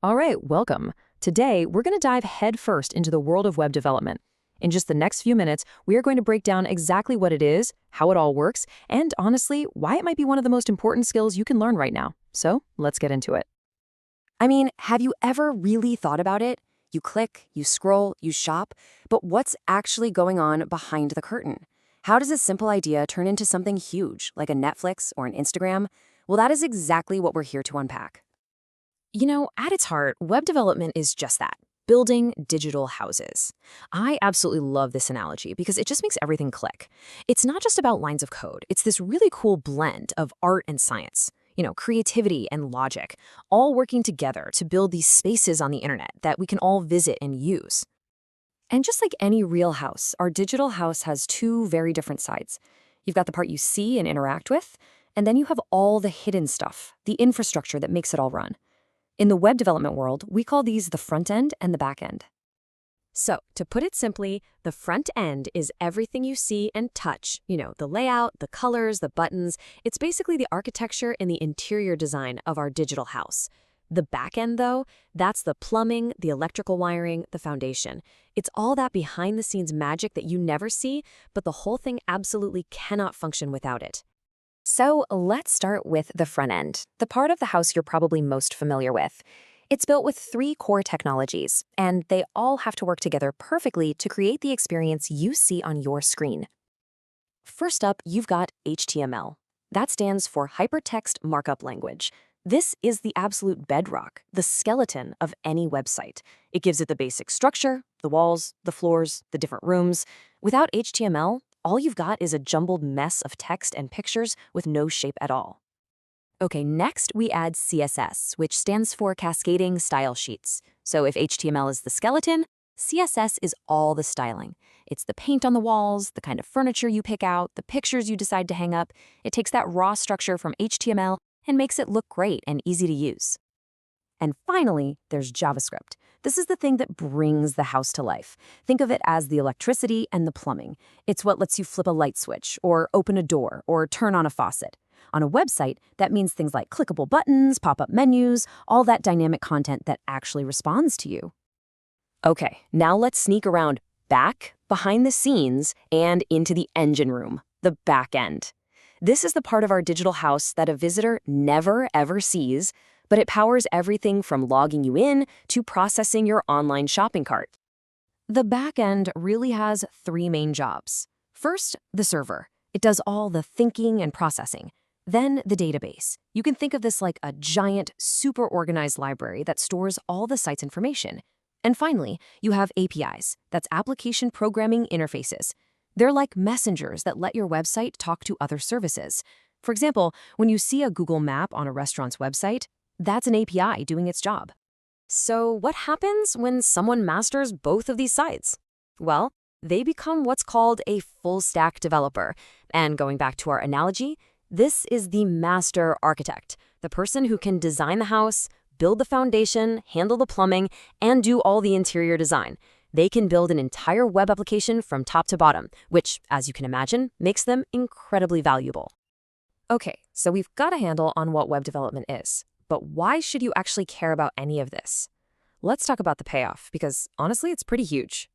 All right, welcome. Today, we're going to dive headfirst into the world of web development. In just the next few minutes, we are going to break down exactly what it is, how it all works, and honestly, why it might be one of the most important skills you can learn right now. So, let's get into it. I mean, have you ever really thought about it? You click, you scroll, you shop, but what's actually going on behind the curtain? How does a simple idea turn into something huge, like a Netflix or an Instagram? Well, that is exactly what we're here to unpack. At its heart, web development is just that, building digital houses. I absolutely love this analogy because it just makes everything click. It's not just about lines of code, it's this really cool blend of art and science. Creativity and logic, all working together to build these spaces on the internet that we can all visit and use. And just like any real house, our digital house has two very different sides. You've got the part you see and interact with, and then you have all the hidden stuff, the infrastructure that makes it all run. In the web development world, we call these the front end and the back end. So, to put it simply, the front end is everything you see and touch. The layout, the colors, the buttons. It's basically the architecture and the interior design of our digital house. The back end, though, that's the plumbing, the electrical wiring, the foundation. It's all that behind-the-scenes magic that you never see, but the whole thing absolutely cannot function without it. So let's start with the front end, the part of the house you're probably most familiar with. It's built with three core technologies, and they all have to work together perfectly to create the experience you see on your screen. First up, you've got HTML. That stands for Hypertext Markup Language. This is the absolute bedrock, the skeleton of any website. It gives it the basic structure, the walls, the floors, the different rooms. Without HTML, all you've got is a jumbled mess of text and pictures with no shape at all. Okay, next we add CSS, which stands for Cascading Style Sheets. So if HTML is the skeleton, CSS is all the styling. It's the paint on the walls, the kind of furniture you pick out, the pictures you decide to hang up. It takes that raw structure from HTML and makes it look great and easy to use. And finally, there's JavaScript. This is the thing that brings the house to life. Think of it as the electricity and the plumbing. It's what lets you flip a light switch, or open a door, or turn on a faucet. On a website, that means things like clickable buttons, pop-up menus, all that dynamic content that actually responds to you. Okay, now let's sneak around back, behind the scenes, and into the engine room, the back end. This is the part of our digital house that a visitor never, ever sees, but it powers everything from logging you in to processing your online shopping cart. The back end really has three main jobs. First, the server. It does all the thinking and processing. Then the database. You can think of this like a giant, super organized library that stores all the site's information. And finally, you have APIs. That's application programming interfaces. They're like messengers that let your website talk to other services. For example, when you see a Google map on a restaurant's website, that's an API doing its job. So what happens when someone masters both of these sides? Well, they become what's called a full-stack developer. And going back to our analogy, this is the master architect, the person who can design the house, build the foundation, handle the plumbing, and do all the interior design. They can build an entire web application from top to bottom, which, as you can imagine, makes them incredibly valuable. Okay, so we've got a handle on what web development is. But why should you actually care about any of this? Let's talk about the payoff, because honestly, it's pretty huge.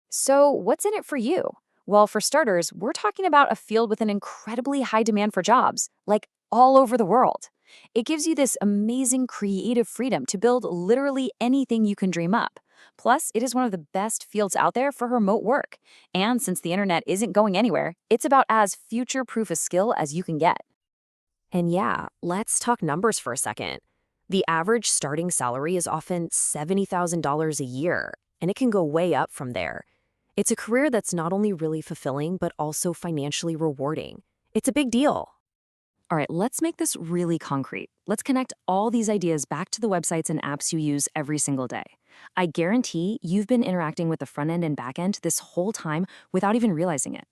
So what's in it for you? Well, for starters, we're talking about a field with an incredibly high demand for jobs, like all over the world. It gives you this amazing creative freedom to build literally anything you can dream up. Plus, it is one of the best fields out there for remote work. And since the internet isn't going anywhere, it's about as future-proof a skill as you can get. And yeah, let's talk numbers for a second. The average starting salary is often $70,000 a year, and it can go way up from there. It's a career that's not only really fulfilling, but also financially rewarding. It's a big deal. All right, let's make this really concrete. Let's connect all these ideas back to the websites and apps you use every single day. I guarantee you've been interacting with the front end and back end this whole time without even realizing it.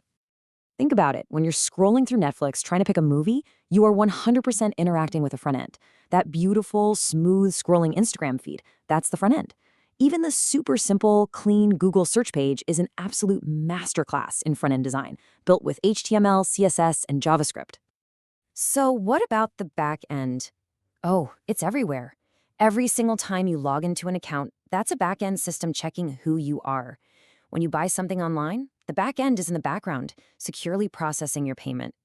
Think about it. When you're scrolling through Netflix trying to pick a movie, you are 100% interacting with the front end. That beautiful, smooth scrolling Instagram feed, that's the front end. Even the super simple, clean Google search page is an absolute masterclass in front-end design, built with HTML, CSS, and JavaScript. So what about the back end? Oh, it's everywhere. Every single time you log into an account, that's a back-end system checking who you are. When you buy something online, the back-end is in the background, securely processing your payment.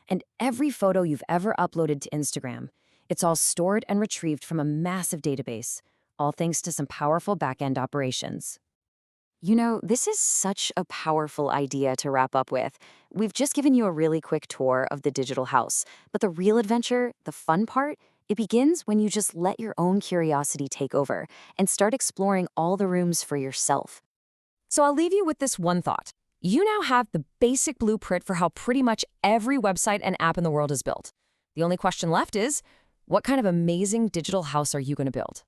And every photo you've ever uploaded to Instagram, it's all stored and retrieved from a massive database, all thanks to some powerful back-end operations. You know, this is such a powerful idea to wrap up with. We've just given you a really quick tour of the digital house, but the real adventure, the fun part, it begins when you just let your own curiosity take over and start exploring all the rooms for yourself. So I'll leave you with this one thought. You now have the basic blueprint for how pretty much every website and app in the world is built. The only question left is, what kind of amazing digital house are you going to build?